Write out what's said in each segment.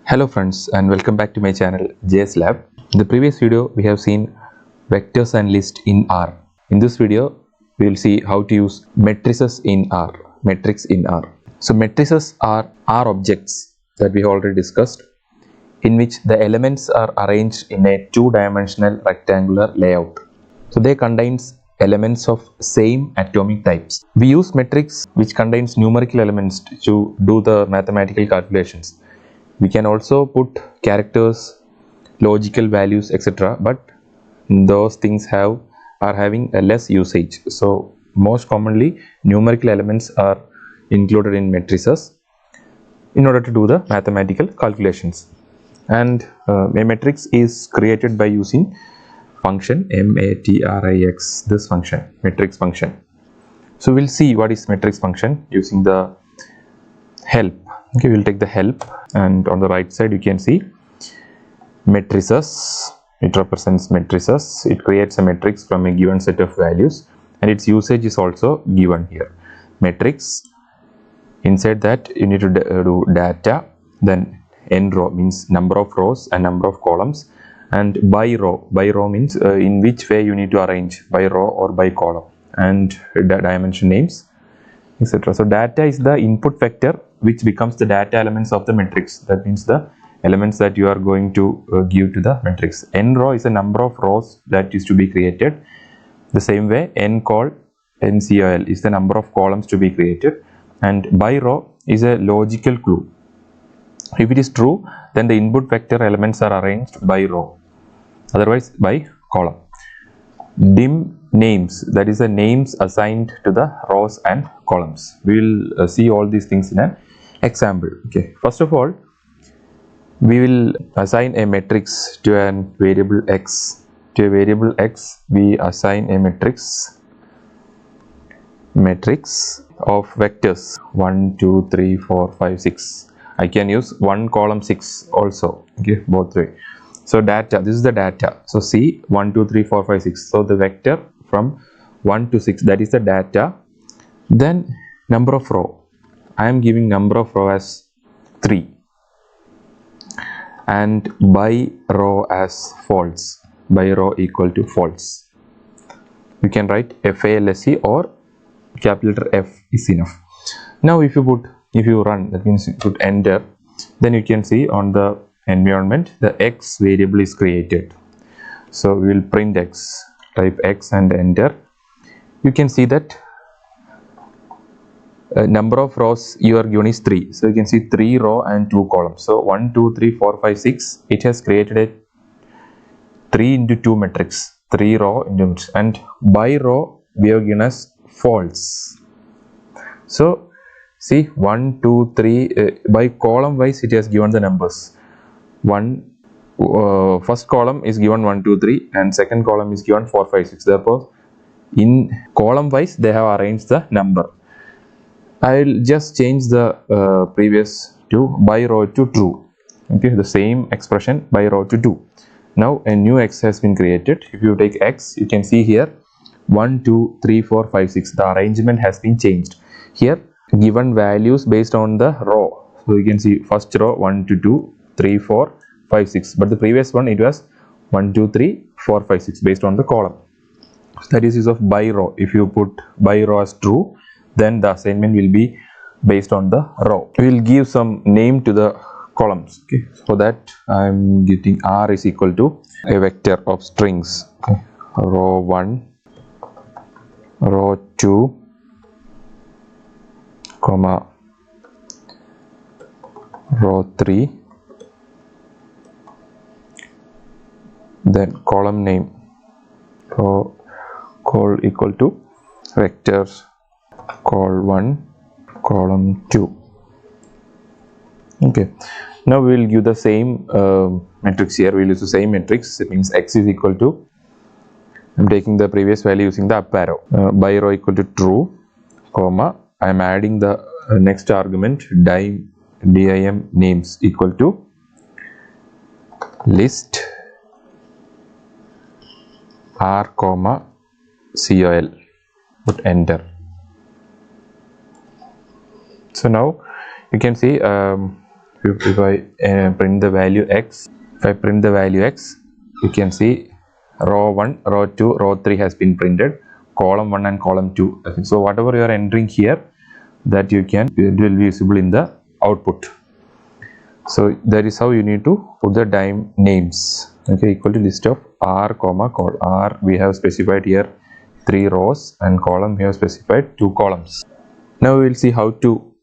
Hello friends and welcome back to my channel JS Lab. In the previous video we have seen vectors and lists in R. In this video we will see how to use matrices in R, metrics in R. So matrices are R objects that we already discussed, in which the elements are arranged in a two-dimensional rectangular layout. So they contains elements of same atomic types. We use matrix which contains numerical elements to do the mathematical calculations. We can also put characters, logical values, etc. But those things are having a less usage. So most commonly numerical elements are included in matrices in order to do the mathematical calculations. And a matrix is created by using function matrix, this function, matrix function. So we'll see what is matrix function using the help. Okay, we'll take the help, and on the right side you can see matrices. It represents matrices. It creates a matrix from a given set of values, and its usage is also given here. Matrix, inside that you need to do data, then n row means number of rows and number of columns, and by row means in which way you need to arrange, by row or by column, and the dimension names, etc. So data is the input vector which becomes the data elements of the matrix. That means the elements that you are going to give to the matrix. N row is the number of rows that is to be created. The same way NCOL is the number of columns to be created, and by row is a logical clue. If it is true, then the input vector elements are arranged by row, otherwise by column. Dim names, that is the names assigned to the rows and columns. We will see all these things in an example. Okay, first of all we will assign a matrix to a variable x. To a variable x we assign a matrix of vectors 1 2 3 4 5 6. I can use 1 column 6 also. Okay, both way. So data, this is the data. So see 1 2 3 4 5 6. So the vector from 1 to 6, that is the data. Then number of row, I am giving number of row as 3, and by row as false, by row equal to false. You can write FALSE or capital letter F is enough. Now if you run, that means you put enter, then you can see on the environment the x variable is created. So we will print x, type x and enter. You can see that number of rows you are given is 3. So you can see 3 row and 2 columns. So 1 2 3 4 5 6, it has created a 3 into 2 matrix, 3 row into matrix, and by row we have given as false. So see 1 2 3 by column wise it has given the numbers. First column is given 1 2 3 and second column is given 4 5 6. Therefore in column wise they have arranged the number. I will just change the previous to by row to true. Okay, the same expression by row to 2. Now a new x has been created. If you take x, you can see here 1 2 3 4 5 6. The arrangement has been changed. Here given values based on the row. So you can see first row 1 to 2 3 4 5 6, but the previous one it was 1 2 3 4 5 6 based on the column. So that is use of by row. If you put by row as true, then the assignment will be based on the row. We will give some name to the columns. Okay, so that I am getting R is equal to a vector of strings. Okay, row 1, row 2, comma row 3, then column name row call equal to vectors call 1 column 2. Okay, now we will give the same matrix here. We will use the same matrix. It means x is equal to, I am taking the previous value using the up arrow, by row equal to true, comma I am adding the next argument dim names equal to list r comma col. Put enter. So now you can see if I print the value x, if I print the value x, you can see row 1, row 2, row 3 has been printed, column 1 and column 2. So whatever you are entering here, that it will be visible in the output. So that is how you need to put the DIME names. Okay, equal to list of r comma col. R we have specified here 3 rows, and column we have specified 2 columns. Now we will see how to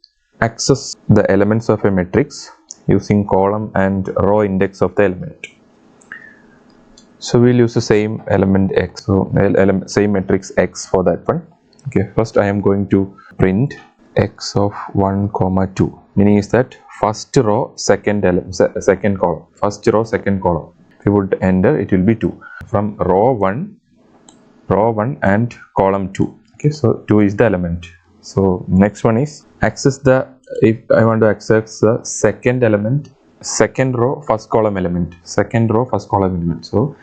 access the elements of a matrix using column and row index of the element. So we will use the same element x, so same matrix x for that one. Okay, first I am going to print x of 1 comma 2, meaning is that first row second element, second column, first row second column. If you would enter, it will be 2 from row 1 and column 2. Okay, so 2 is the element. So next one is access the, if I want to access the second element, second row first column element, second row first column element. So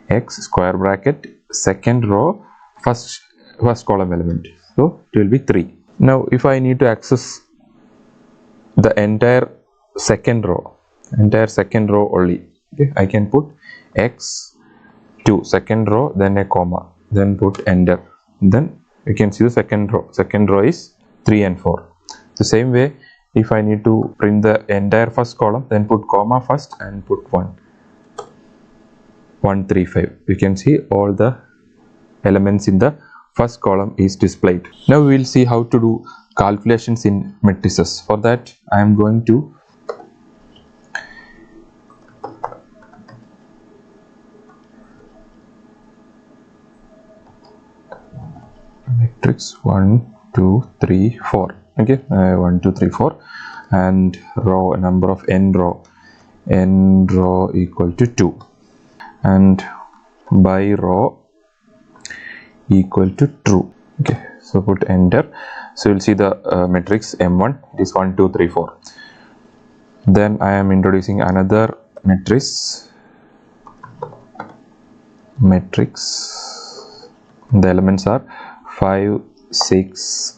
x square bracket second row first column element, so it will be 3. Now if I need to access the entire second row only, okay, I can put x 2 second row, then a comma, then put enter, then you can see the second row is 3 and 4. The same way, if I need to print the entire first column, then put comma first and put 135. You can see all the elements in the first column is displayed. Now we will see how to do calculations in matrices. For that I am going to matrix 1 2 3 4. Okay, 1 2 3 4, and row number of n row equal to 2, and by row equal to true. Okay, so put enter. So you'll see the matrix M1, it is 1 2 3 4. Then I am introducing another matrix. The elements are 5 6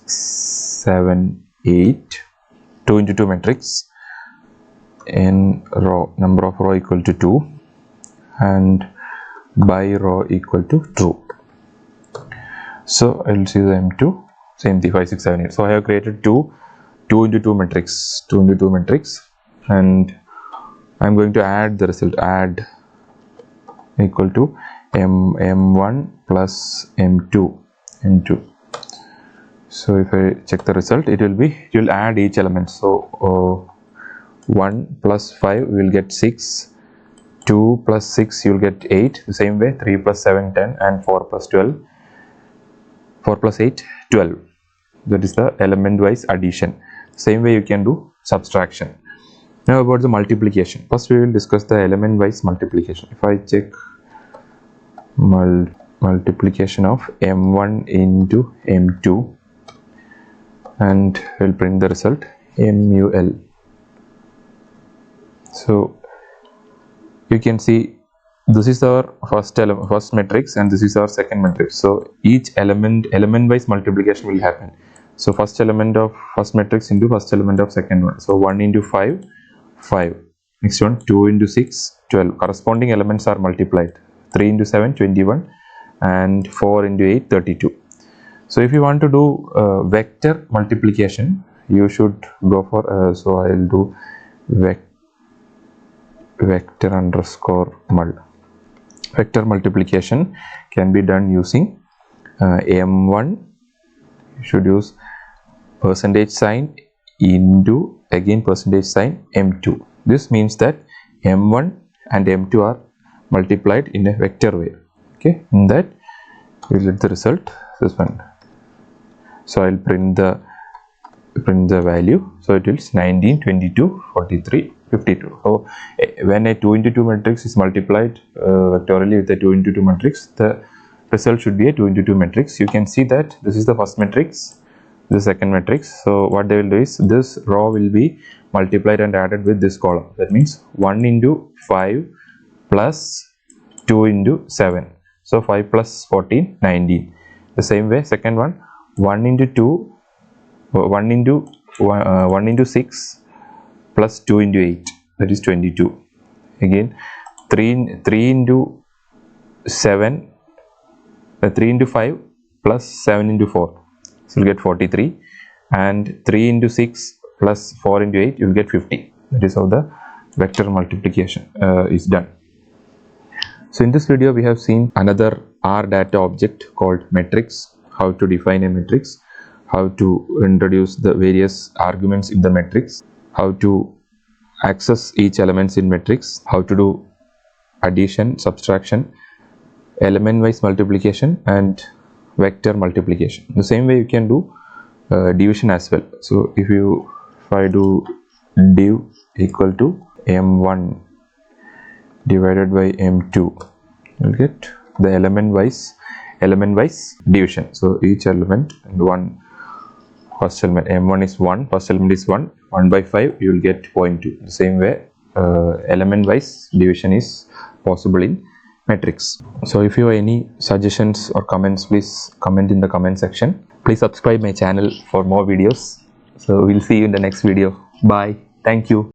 7 8, 2 into 2 matrix, n row number of row equal to 2, and by row equal to true. So I will see the M2, same thing, 5 6 7 8. So I have created 2 into 2 matrix, and I am going to add the result, add equal to M1 plus M2. So if I check the result, it will add each element. So 1 plus 5 we will get 6, 2 plus 6 you will get 8, the same way 3 plus 7 10, and 4 plus 12, 4 plus 8 12. That is the element wise addition. Same way you can do subtraction. Now about the multiplication. First we will discuss the element wise multiplication. If I check multiplication of M1 into M2, and we'll print the result MUL. So you can see this is our first matrix, and this is our second matrix. So each element wise multiplication will happen. So first element of first matrix into first element of second one. So 1 into 5 5, next one 2 into 6 12. Corresponding elements are multiplied. 3 into 7 21, and 4 into 8 32. So if you want to do vector multiplication, you should go for so I will do vector underscore mul. Vector multiplication can be done using M1. You should use percentage sign into again percentage sign M2. This means that M1 and M2 are multiplied in a vector way. Okay, in that we will get the result, this one. So I will print the value. So it is 19 22 43 52. So when a 2 into 2 matrix is multiplied vectorially with a 2 into 2 matrix, the result should be a 2 into 2 matrix. You can see that this is the first matrix, the second matrix. So what they will do is this row will be multiplied and added with this column. That means 1 into 5 plus 2 into 7. So 5 plus 14 19. The same way second one, 1 into 2 1 into 6 plus 2 into 8, that is 22. Again 3 into 7, 3 into 5 plus 7 into 4, so you'll get 43, and 3 into 6 plus 4 into 8, you'll get 50. That is how the vector multiplication is done. So in this video we have seen another R data object called matrix, how to define a matrix, how to introduce the various arguments in the matrix, how to access each elements in matrix, how to do addition, subtraction, element wise multiplication and vector multiplication. The same way you can do division as well. So if I do div equal to m1 divided by m2, you'll get the element wise division. So each element and one, first element m1 is 1, first element is 1 by 5, you will get 0.2. The same way element wise division is possible in matrix. So if you have any suggestions or comments, please comment in the comment section. Please subscribe my channel for more videos. So we'll see you in the next video. Bye. Thank you.